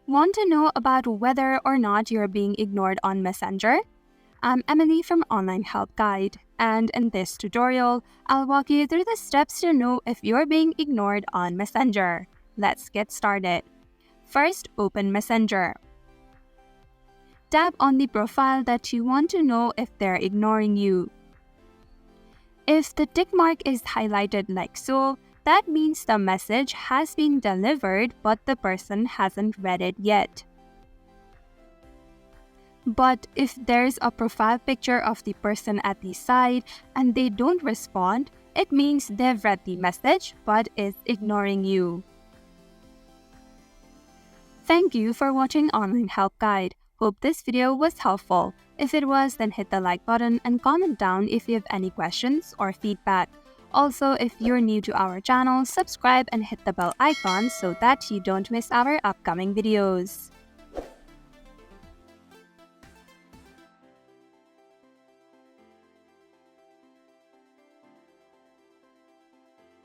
Want to know about whether or not you're being ignored on Messenger? I'm Emily from Online Help Guide, and in this tutorial, I'll walk you through the steps to know if you're being ignored on Messenger. Let's get started. First, open Messenger. Tap on the profile that you want to know if they're ignoring you. If the tick mark is highlighted like so, that means the message has been delivered but the person hasn't read it yet. But if there's a profile picture of the person at the side and they don't respond, it means they've read the message but is ignoring you. Thank you for watching Online Help Guide. Hope this video was helpful. If it was, then hit the like button and comment down if you have any questions or feedback. Also, if you're new to our channel, subscribe and hit the bell icon so that you don't miss our upcoming videos.